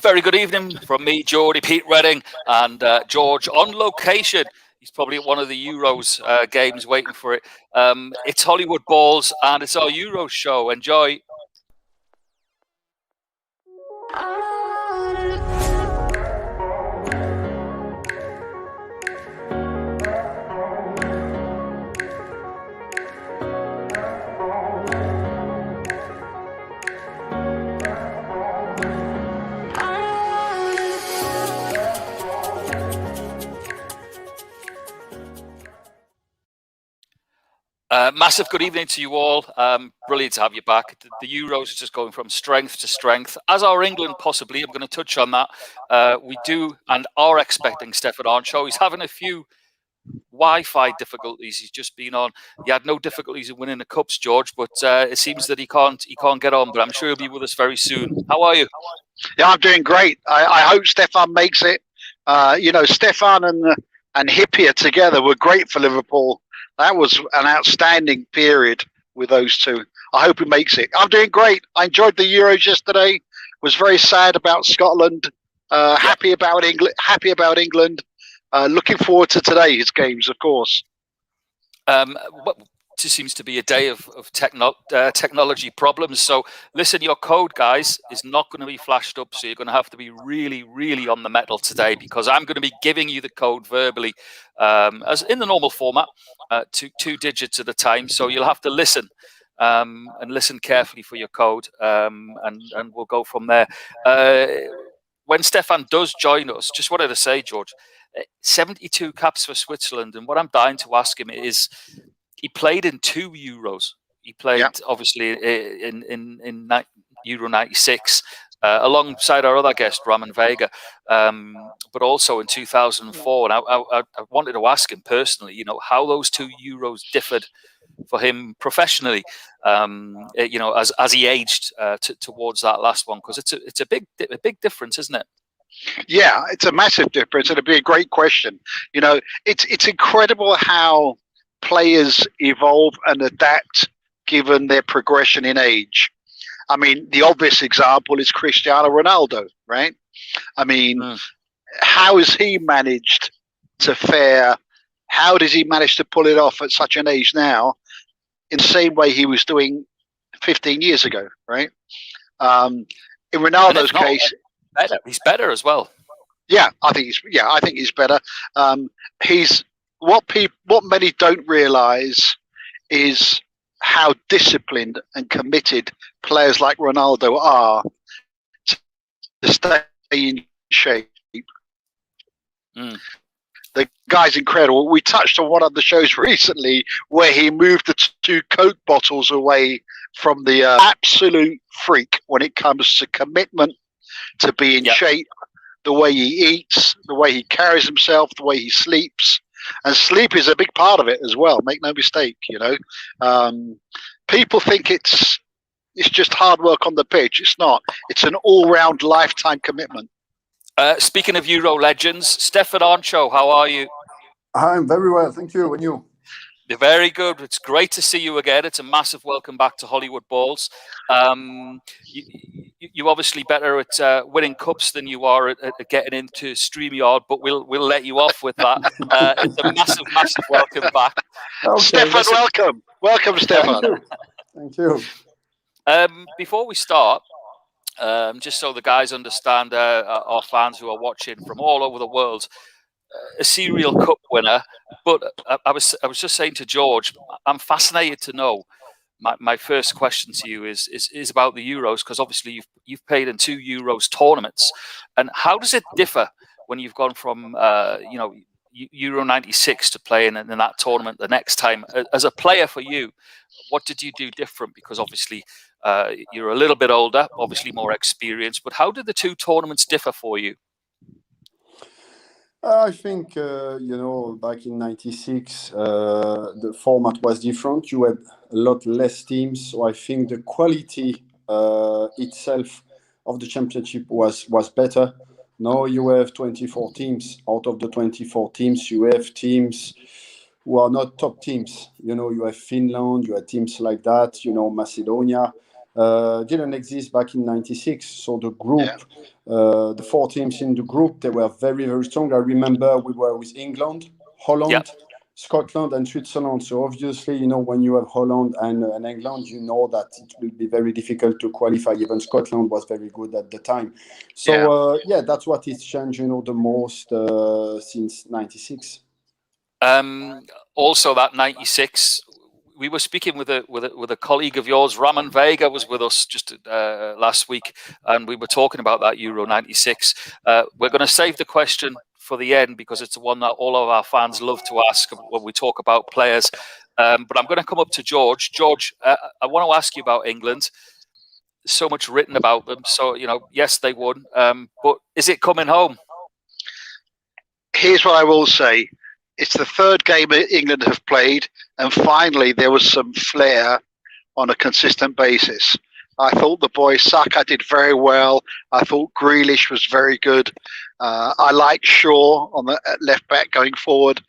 Very good evening from me, Geordie, Pete Redding, and George on location. He's probably at one of the Euros games waiting for it. It's Hollywood Balls, and it's our Euros show. Enjoy. Massive good evening to you all. Brilliant to have you back. The Euros are just going from strength to strength, as are England possibly. I'm going to touch on that. We do and are expecting Stephane Henchoz. He's having a few Wi-Fi difficulties. He's just been on. He had no difficulties in winning the cups, George, but it seems that he can't get on. But I'm sure he'll be with us very soon. How are you? Yeah, I'm doing great. I hope Stefan makes it. Stefan and Hippier together were great for Liverpool. That was an outstanding period with those two. I hope he makes it. I'm doing great. I enjoyed the Euros yesterday. Was very sad about Scotland. Happy about England. Looking forward to today's games, of course. This seems to be a day of technology problems. So listen, your code, guys, is not going to be flashed up. So you're going to have to be really, really on the metal today, because I'm going to be giving you the code verbally, as in the normal format, two digits at a time. So you'll have to listen and listen carefully for your code, and we'll go from there. When Stefan does join us, just wanted to say, George, 72 caps for Switzerland. And what I'm dying to ask him is, he played in 2 Euros. He played, obviously, in Euro 96, alongside our other guest, Ramon Vega, but also in 2004. And I wanted to ask him personally, how those 2 Euros differed for him professionally, as he aged towards that last one, because it's a big difference, isn't it? Yeah, it's a massive difference. It'd be a great question. It's incredible how players evolve and adapt given their progression in age. I mean, the obvious example is Cristiano Ronaldo, right? I mean, how has he managed to fare? How does he manage to pull it off at such an age now, in the same way he was doing 15 years ago, right? In Ronaldo's case, he's better as well. Yeah, I think he's better. He's what many don't realise is how disciplined and committed players like Ronaldo are to stay in shape. The guy's incredible. We touched on one of the shows recently where he moved the 2 Coke bottles away from the absolute freak when it comes to commitment, to be in shape, the way he eats, the way he carries himself, the way he sleeps. And sleep is a big part of it as well. Make no mistake, people think it's just hard work on the pitch. It's not. It's an all-round lifetime commitment. Speaking of Euro legends, Stephane Henchoz, how are you? I'm very well, thank you. And you? You're very good. It's great to see you again. It's a massive welcome back to Hollywood Balls. You're obviously better at winning cups than you are at getting into StreamYard, but we'll let you off with that. It's a massive welcome back. Okay, Stefan, welcome, Stefan. Thank you. Before we start, just so the guys understand, our fans who are watching from all over the world, a serial cup winner. But I was just saying to George, I'm fascinated to know. My first question to you is about the Euros, because obviously you've played in 2 Euros tournaments, and how does it differ when you've gone from Euro 96 to playing in that tournament the next time? As a player for you, what did you do different? Because obviously you're a little bit older, obviously more experienced, but how did the 2 tournaments differ for you? I think, back in 96, the format was different. You had a lot less teams. So I think the quality itself of the championship was better. Now you have 24 teams. Out of the 24 teams, you have teams who are not top teams. You have Finland, you have teams like that, Macedonia. didn't exist back in '96. So the group, the 4 teams in the group, they were very, very strong. I remember we were with England, Holland, Scotland, and Switzerland. So obviously, when you have Holland and England, you know that it will be very difficult to qualify. Even Scotland was very good at the time. So that's what is changed, the most since '96. Also, that '96. We were speaking with a colleague of yours, Ramon Vega, was with us just last week, and we were talking about that Euro '96. We're going to save the question for the end because it's the one that all of our fans love to ask when we talk about players. But I'm going to come up to George. George, I want to ask you about England. There's so much written about them. So, yes, they won. But is it coming home? Here's what I will say. It's the 3rd game England have played, and finally there was some flair on a consistent basis. I thought the boy Saka did very well. I thought Grealish was very good. I like Shaw on the left back going forward.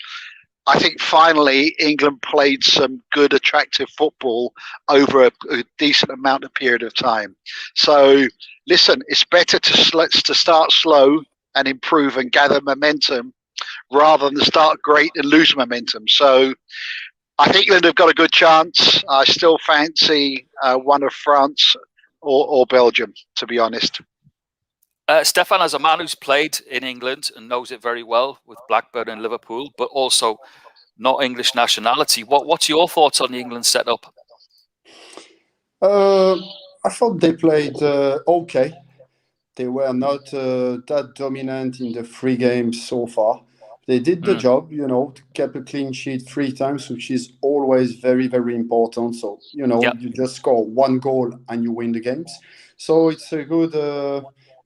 I think finally England played some good, attractive football over a decent amount of period of time. So, listen, it's better to start slow and improve and gather momentum rather than start great and lose momentum. So I think England have got a good chance. I still fancy one of France or Belgium, to be honest. Stefan, as a man who's played in England and knows it very well with Blackburn and Liverpool, but also not English nationality, what's your thoughts on the England setup? I thought they played okay. They were not that dominant in the 3 games so far. They did the job, kept a clean sheet 3 times, which is always very, very important. So, you just score 1 goal and you win the games. So it's a good,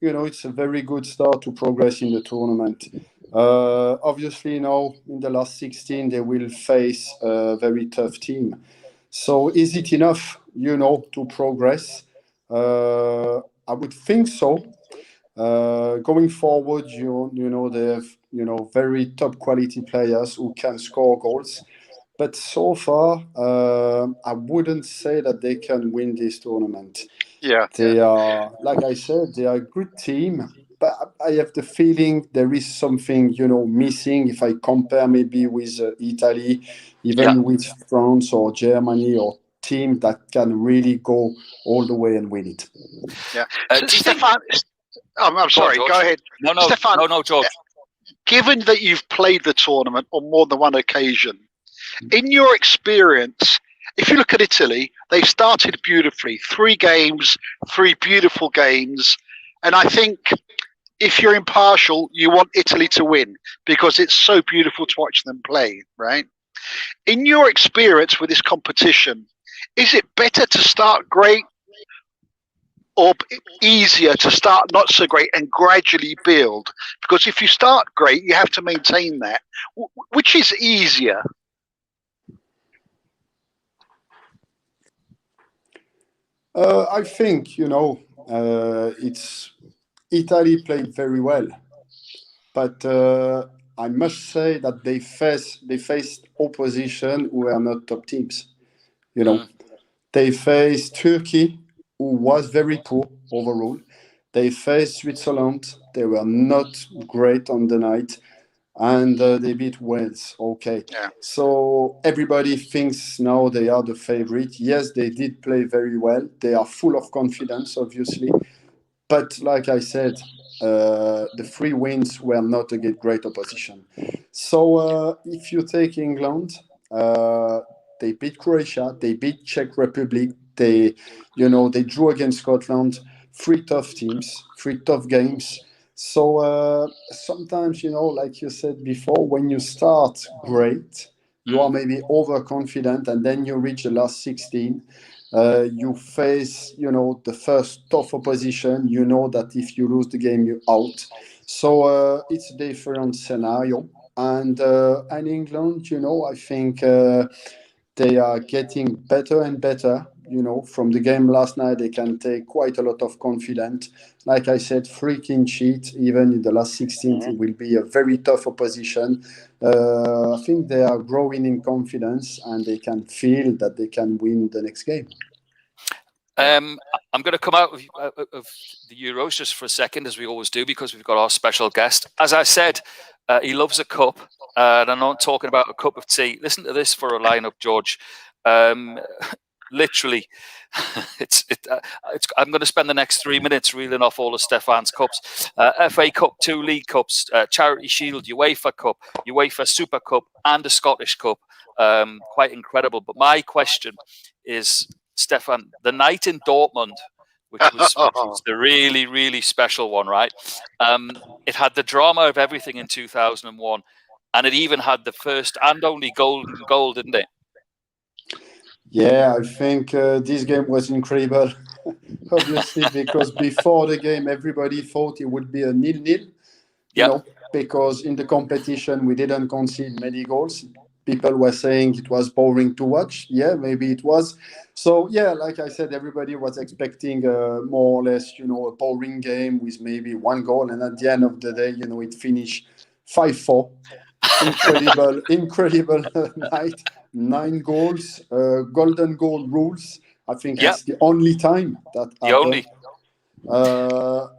it's a very good start to progress in the tournament. Obviously, now in the last 16, they will face a very tough team. So is it enough, to progress? I would think so. Going forward, they have very top quality players who can score goals, but so far I wouldn't say that they can win this tournament. They are, like I said, they are a good team, but I have the feeling there is something missing. If I compare maybe with Italy, even with France or Germany, or team that can really go all the way and win it. So Stefan, I'm sorry, go ahead. No, Stefan, no, George. Given that you've played the tournament on more than one occasion, in your experience, if you look at Italy, they've started beautifully. 3 games, 3 beautiful games. And I think if you're impartial, you want Italy to win because it's so beautiful to watch them play, right? In your experience with this competition, is it better to start great or easier to start not so great and gradually build? Because if you start great, you have to maintain that. Which is easier? I think, it's Italy played very well, but I must say that they faced opposition who were not top teams. They faced Turkey, who was very poor overall. They faced Switzerland. They were not great on the night. And they beat Wales. Okay. So everybody thinks now they are the favorite. Yes, they did play very well. They are full of confidence, obviously. But like I said, the 3 wins were not a great opposition. So if you take England, they beat Croatia, they beat Czech Republic, they drew against Scotland. 3 tough teams, 3 tough games. So sometimes, like you said before, when you start great, you are maybe overconfident, and then you reach the last 16. You face, the first tough opposition. You know that if you lose the game, you're out. So it's a different scenario. And England, I think they are getting better and better. From the game last night, they can take quite a lot of confidence. Like I said, 3 clean sheets, even in the last 16, it will be a very tough opposition. I think they are growing in confidence and they can feel that they can win the next game. I'm going to come out of the Euros just for a second, as we always do, because we've got our special guest. As I said, he loves a cup, and I'm not talking about a cup of tea. Listen to this for a lineup, George. Literally, I'm going to spend the next 3 minutes reeling off all of Stephane's cups. FA Cup, 2 League Cups, Charity Shield, UEFA Cup, UEFA Super Cup, and a Scottish Cup. Quite incredible. But my question is, Stefan, the night in Dortmund, which was the really, really special one, right? It had the drama of everything in 2001, and it even had the first and only golden goal, didn't it? Yeah, I think this game was incredible, obviously, because before the game, everybody thought it would be a 0-0, you know, because in the competition, we didn't concede many goals. People were saying it was boring to watch. Yeah, maybe it was. So, yeah, like I said, everybody was expecting more or less, you know, a boring game with maybe 1 goal. And at the end of the day, you know, it finished 5-4. Incredible night. 9 goals, golden goal rules. I think it's the only time that happened.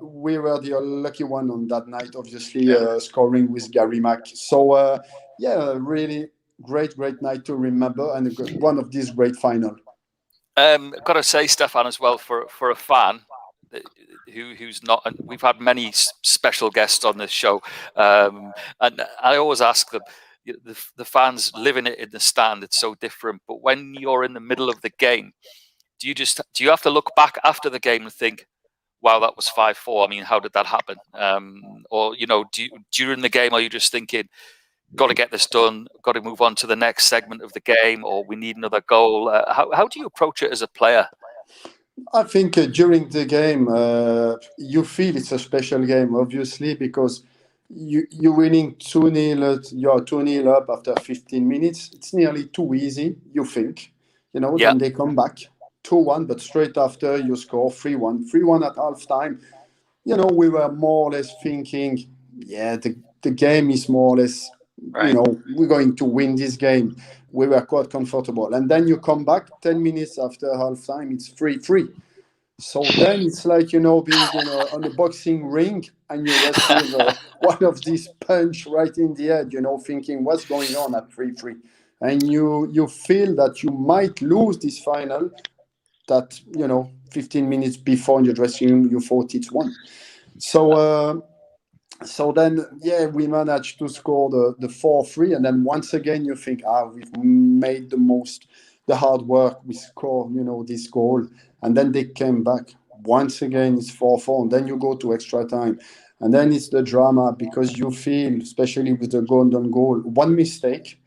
We were the lucky one on that night, obviously, scoring with Gary Mack. So, really great night to remember, and one of these great final. Got to say, Stefan, as well, for a fan who's not, we've had many special guests on this show, and I always ask them, the fans living it in the stand, it's so different. But when you're in the middle of the game, do you have to look back after the game and think, wow, that was 5-4. I mean, how did that happen? Or, you know, during the game, are you just thinking, got to get this done, got to move on to the next segment of the game, or we need another goal? How do you approach it as a player? I think during the game, you feel it's a special game, obviously, because you're winning 2-0, you're 2-0 up after 15 minutes. It's nearly too easy, you think. You know, then they come back 2-1, but straight after you score 3-1. 3-1 at halftime. You know, we were more or less thinking, the game is more or less, you know, we're going to win this game. We were quite comfortable. And then you come back 10 minutes after halftime, it's 3-3. So then it's like, you know, being on a boxing ring and you receive one of these punch right in the head, you know, thinking what's going on at 3-3. And you feel that you might lose this final that, you know, 15 minutes before in your dressing room, you thought it's won. So then, we managed to score the 4-3. And then once again, you think, we've made the hard work. We score, you know, this goal. And then they came back. Once again, it's 4-4. And then you go to extra time. And then it's the drama because you feel, especially with the golden goal, one mistake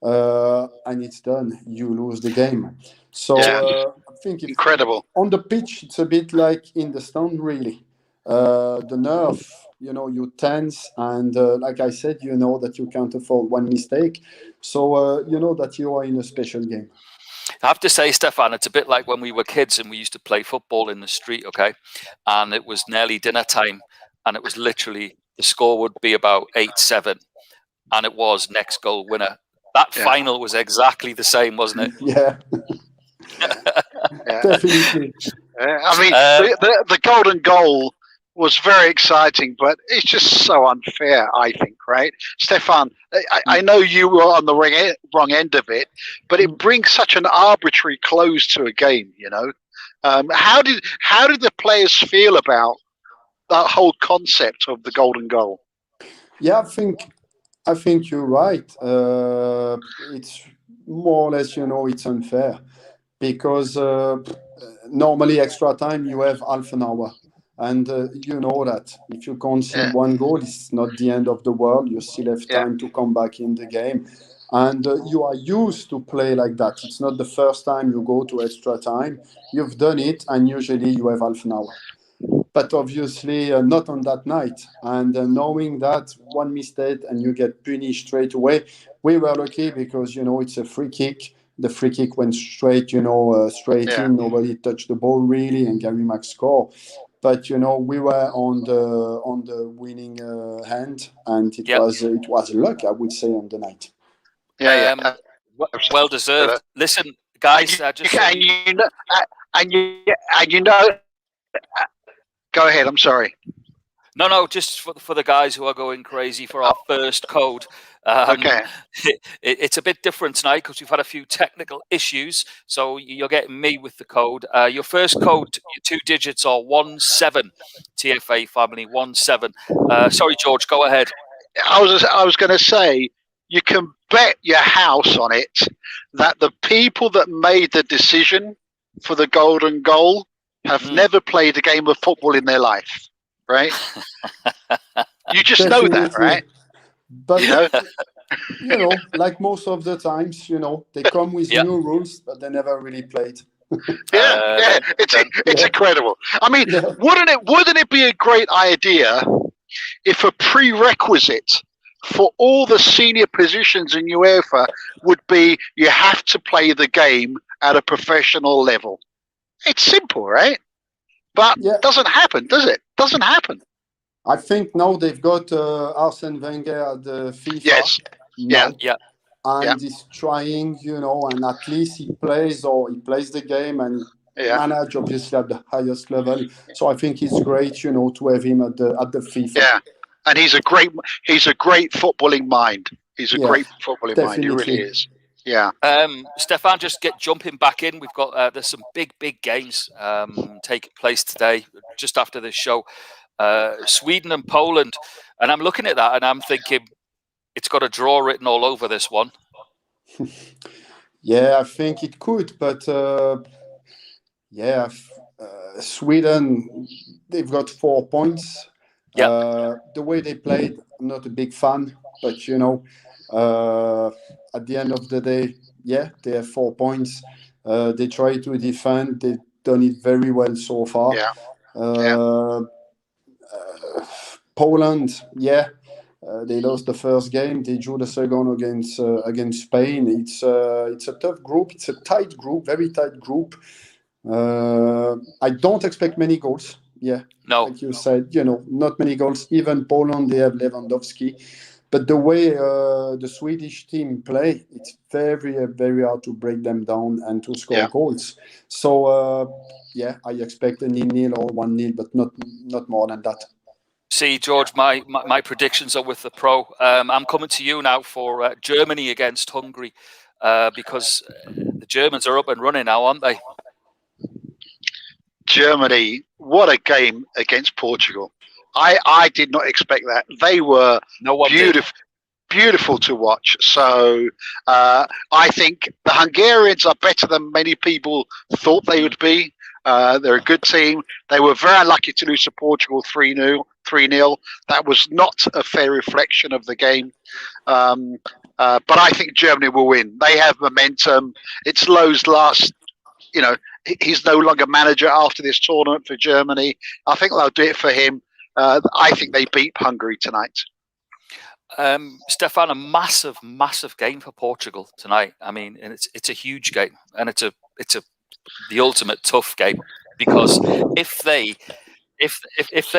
and it's done. You lose the game. So I think incredible. On the pitch, it's a bit like in the stand, really. The nerve, you know, you tense. And like I said, you know that you can't afford one mistake. So you know that you are in a special game. I have to say, Stefan, it's a bit like when we were kids and we used to play football in the street, okay? And it was nearly dinner time, and it was literally, the score would be about 8-7, and it was next goal winner. That final was exactly the same, wasn't it? Yeah. Definitely. I mean, the golden goal was very exciting, but it's just so unfair, I think, right? Stefan, I know you were on the wrong end of it, but it brings such an arbitrary close to a game, you know? How did the players feel about that whole concept of the golden goal? Yeah, I think you're right. It's more or less, you know, it's unfair because normally extra time you have half an hour. And you know that if you concede one goal, it's not the end of the world. You still have time to come back in the game. And you are used to play like that. It's not the first time you go to extra time. You've done it, and usually you have half an hour. But obviously not on that night. And knowing that one mistake and you get punished straight away, we were lucky because, you know, it's a free kick. The free kick went straight, you know, straight in. Nobody touched the ball really, and Gary Mack scored. But you know, we were on the winning hand, and it was luck, I would say, on the night. Well deserved. Listen, guys, and you know Go ahead. I'm sorry. No, just for the guys who are going crazy for our first code. Okay. It's a bit different tonight because we've had a few technical issues. So you're getting me with the code. Your first code, your 2 digits are 17. TFA family 17. Sorry, George, go ahead. I was going to say, you can bet your house on it that the people that made the decision for the golden goal have never played a game of football in their life, right? You just know that, right? But like most of the times, they come with new rules, but they never really played. It's incredible. I mean, wouldn't it be a great idea if a prerequisite for all the senior positions in UEFA would be you have to play the game at a professional level? It's simple, right? But it doesn't happen, does it? Doesn't happen. I think now they've got Arsene Wenger at the FIFA. Yes. And he's trying, and at least he plays the game and manage obviously at the highest level. So I think it's great, to have him at the FIFA. Yeah, and he's a great footballing mind. He's a great footballing mind. He really is. Yeah. Stefan, just jumping back in. We've got there's some big games taking place today, just after this show. Sweden and Poland, and I'm looking at that and I'm thinking it's got a draw written all over this one. Yeah, I think it could, but Sweden, they've got 4 points. The way they played, I'm not a big fan, but at the end of the day, they have 4 points. They try to defend. They've done it very well so far. Poland, they lost the first game. They drew the second against Spain. It's a tough group. It's a tight group, very tight group. I don't expect many goals. No, like you said, not many goals. Even Poland, they have Lewandowski. But the way the Swedish team play, it's very, very hard to break them down and to score goals. So, I expect a 0-0 or 1-0, but not more than that. See, George, my predictions are with the pro. I'm coming to you now for Germany against Hungary because the Germans are up and running now, aren't they? Germany, what a game against Portugal. I did not expect that. They were beautiful to watch. So I think the Hungarians are better than many people thought they would be. They're a good team. They were very unlucky to lose to Portugal 3-0. That was not a fair reflection of the game. But I think Germany will win. They have momentum. It's Lowe's last, he's no longer manager after this tournament for Germany. I think they'll do it for him. I think they beat Hungary tonight. Stefan, a massive game for Portugal tonight. I mean, and it's a huge game, and it's the ultimate tough game because if they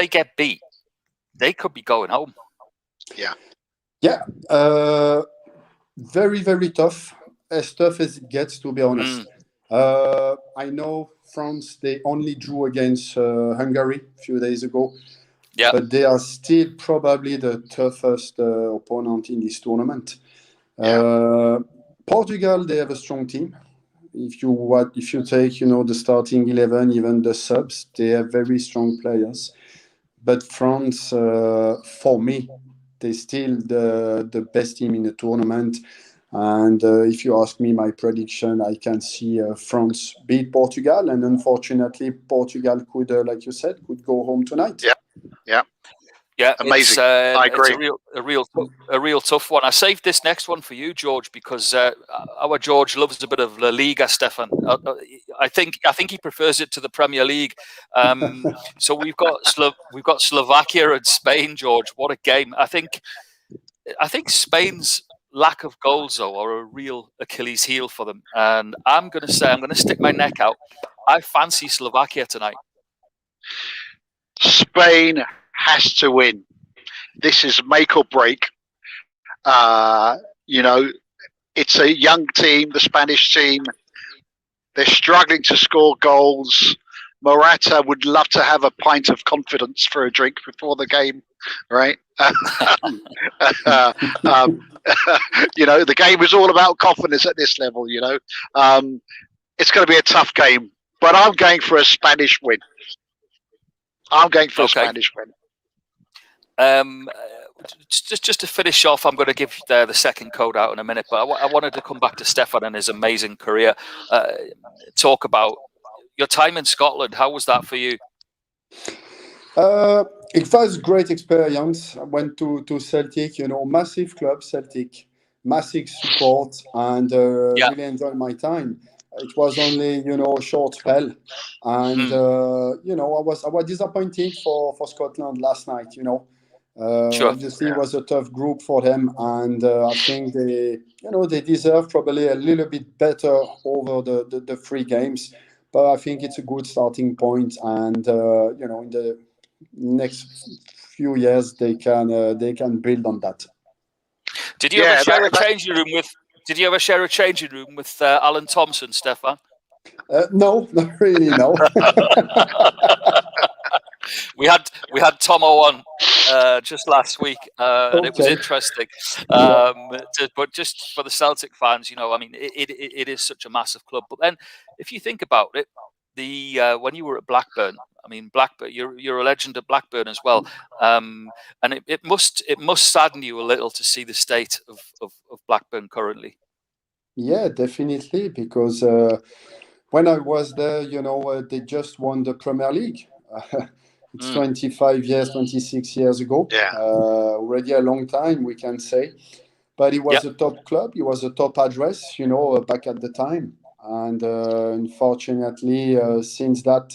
get beat, they could be going home. Very, very tough. As tough as it gets, to be honest. I know France, they only drew against Hungary a few days ago. But they are still probably the toughest opponent in this tournament. Portugal, they have a strong team. If you take the starting 11, even the subs, they have very strong players. But France, for me, they're still the best team in the tournament. And if you ask me my prediction, I can see France beat Portugal, and unfortunately, Portugal could, like you said, could go home tonight. Yeah, amazing. I agree. It's a real tough one. I saved this next one for you, George, because our George loves a bit of La Liga, Stefan. I think he prefers it to the Premier League. So we've got Slovakia and Spain, George. What a game! I think Spain's lack of goals, though, are a real Achilles heel for them. And I'm going to stick my neck out. I fancy Slovakia tonight. Spain has to win. This is make or break. It's a young team, the Spanish team. They're struggling to score goals. Morata would love to have a pint of confidence for a drink before the game, right? The game is all about confidence at this level. It's going to be a tough game, but I'm going for a Spanish win. I'm going for a Spanish win. Just to finish off, I'm going to give the second code out in a minute, but I wanted to come back to Stefan and his amazing career. Talk about your time in Scotland. How was that for you? It was a great experience. I went to Celtic, massive club, Celtic, massive support, and really enjoyed my time. It was only, a short spell, and I was disappointed for Scotland last night. Sure. Obviously, it was a tough group for them, and I think they deserve probably a little bit better over the three games. But I think it's a good starting point, and in the next few years they can build on that. Did you ever share a changing room with? Did you ever share a changing room with Alan Thompson, Stefan? No, not really. No. We had Tomo on just last week, and it was interesting. But just for the Celtic fans, it is such a massive club. But then, if you think about it, when you were at Blackburn, Blackburn, you're a legend at Blackburn as well, and it must sadden you a little to see the state of Blackburn currently. Yeah, definitely, because when I was there, they just won the Premier League. It's 26 years ago. Already a long time, we can say. But it was a top club. It was a top address, back at the time. And unfortunately, since that,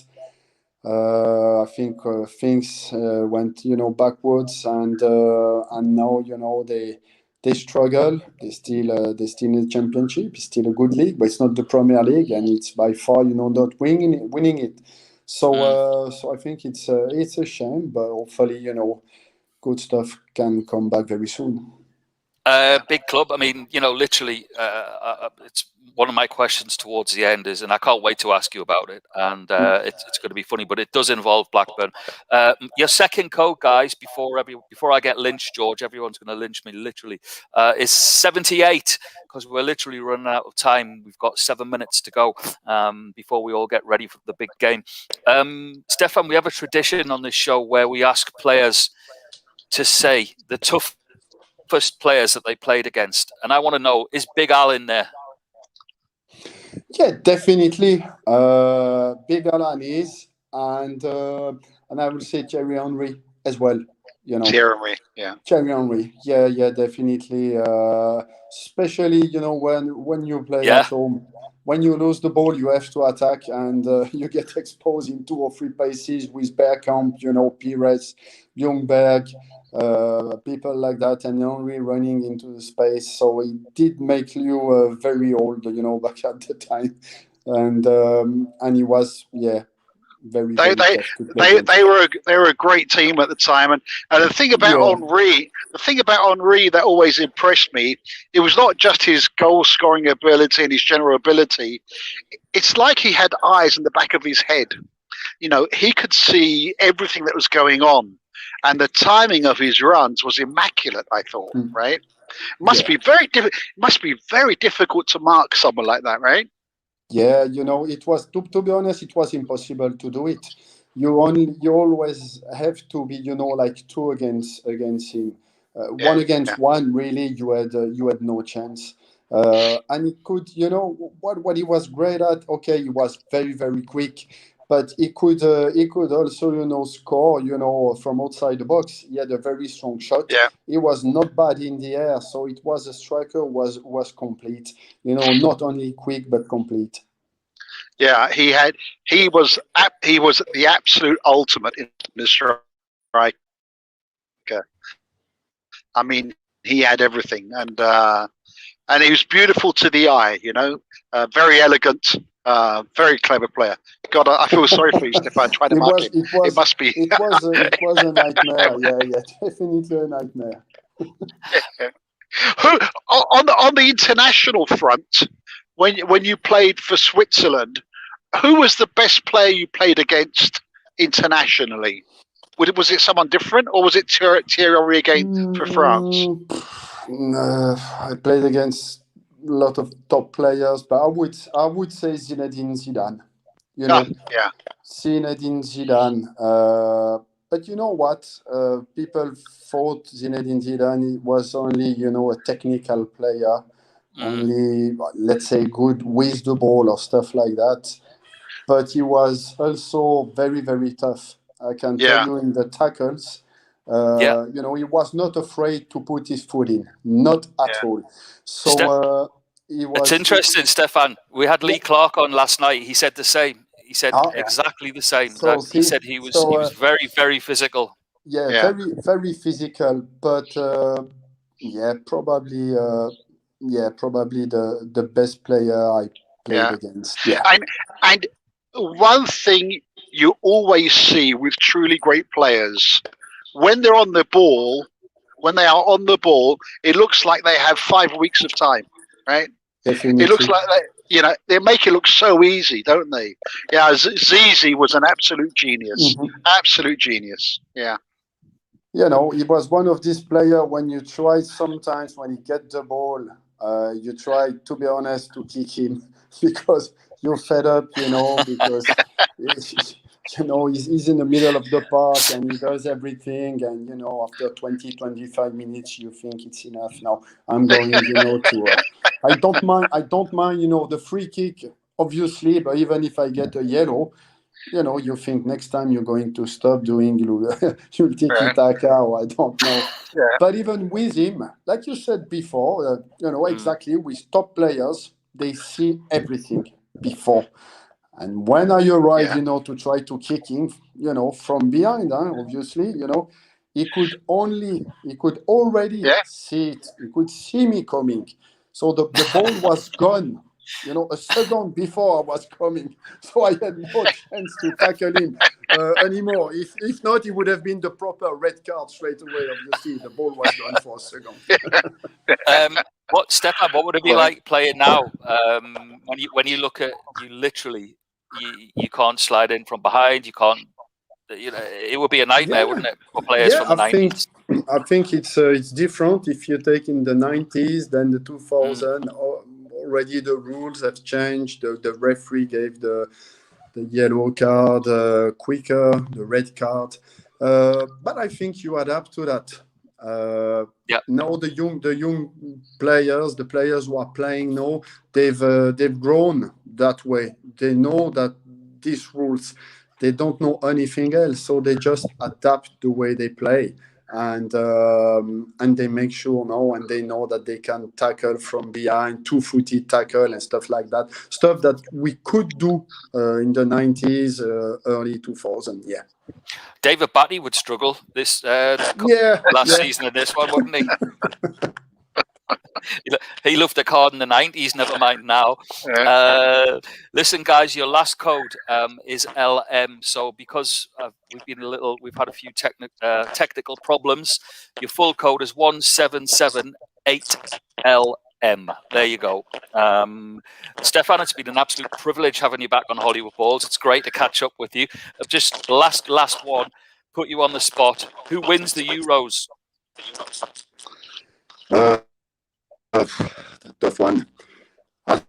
I think things went, backwards. And now, they struggle. They still in the Championship. It's still a good league, but it's not the Premier League, and it's by far, not winning it. So I think it's a shame, but hopefully, good stuff can come back very soon. Big club. Literally, it's one of my questions towards the end is, and I can't wait to ask you about it. And it's going to be funny, but it does involve Blackburn. Your second code, guys, before I get lynched, George, everyone's going to lynch me literally, is 78, because we're literally running out of time. We've got 7 minutes to go before we all get ready for the big game. Stefan, we have a tradition on this show where we ask players to say the toughest players that they played against, and I want to know, is Big Al in there? Yeah, definitely. Big Alan is, and I would say Thierry Henry as well. Thierry Henry, yeah. Thierry Henry, yeah, definitely. Especially, when you play at home, when you lose the ball, you have to attack, and you get exposed in 2 or 3 places with Bergkamp, Pires, Ljungberg, people like that, and Henry running into the space. So it did make you very old, back at the time, and he was, very. They were a great team at the time, and the thing about Henry, that always impressed me, it was not just his goal scoring ability and his general ability. It's like he had eyes in the back of his head. He could see everything that was going on. And the timing of his runs was immaculate, I thought, right? Must be very difficult to mark someone like that, right? Yeah, it was, to be honest, it was impossible to do it. You always have to be, like 2 against him. 1 against 1, really, you had no chance. And it could, what he was great at. Okay, he was very, very quick. But he could also, score, from outside the box. He had a very strong shot. Yeah. He was not bad in the air, so it was a striker was complete. Not only quick but complete. Yeah, he was the absolute ultimate in the striker. He had everything, and he was beautiful to the eye. Very elegant. Very clever player. God, I feel sorry for you, Stefan, trying to mark him. It must be. It was a nightmare. Yeah, definitely a nightmare. On the international front, when you played for Switzerland, who was the best player you played against internationally? Was it someone different, or was it Thierry Henry again for France? I played against a lot of top players, but I would say Zinedine Zidane. You know, Yeah. Zinedine Zidane. But you know what? People thought Zinedine Zidane was only, a technical player, only, let's say, good with the ball or stuff like that. But he was also very, very tough. I can tell you in the tackles, he was not afraid to put his foot in, not at all. So he was. It's interesting, Stefan. We had Lee Clark on last night. He said the same. He said exactly the same. He said he was very, very physical. Yeah, very, very physical. But probably the best player I played against. Yeah, and one thing you always see with truly great players, when they're on the ball, when they are on the ball, it looks like they have 5 weeks of time, right? Definitely. It looks like they make it look so easy, don't they? Yeah, Zizi was an absolute genius. Absolute genius. Yeah. He was one of these players when you try sometimes when he get the ball, you try, to be honest, to kick him because you're fed up, because he's in the middle of the park and he does everything, and after 20-25 minutes you think it's enough. Now I'm going to I don't mind the free kick, obviously, but even if I get a yellow, you think next time you're going to stop doing you'll tiki-taka, or I don't know. But even with him, like you said before, exactly, with top players, they see everything before. And when I arrived, to try to kick him, from behind, obviously, he could already see it. He could see me coming. So the ball was gone, a second before I was coming. So I had no chance to tackle him anymore. If not, it would have been the proper red card straight away, obviously. The ball was gone for a second. Stefan, what would it be like playing now? When you look at, you literally, you can't slide in from behind. You can't. It would be a nightmare, wouldn't it, for players from the 90s? I think it's different. If you take in the 90s, then the 2000, already the rules have changed. The referee gave the yellow card quicker, the red card. But I think you adapt to that. Now the young players, the players who are playing now, they've grown that way. They know that these rules, they don't know anything else, so they just adapt the way they play, and they make sure now, and they know that they can tackle from behind, two-footed tackle and stuff like that. Stuff that we could do in the 90s, early 2000. Yeah. David Batty would struggle this last season of this one, wouldn't he? He loved the card in the 90s, never mind now. Listen, guys, your last code is LM. So because we've had a few technical problems, your full code is 1778LM. There you go. Stefan, it's been an absolute privilege having you back on Hollywood Balls. It's great to catch up with you. Just last one, put you on the spot. Who wins the Euros? Tough one. I'll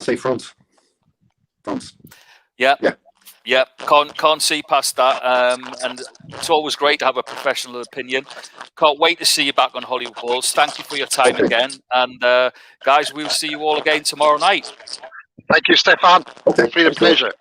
say France. Yeah. Can't see past that. And it's always great to have a professional opinion. Can't wait to see you back on Hollywood Balls. Thank you for your time again. And guys, we'll see you all again tomorrow night. Thank you, Stefan. It's been a pleasure.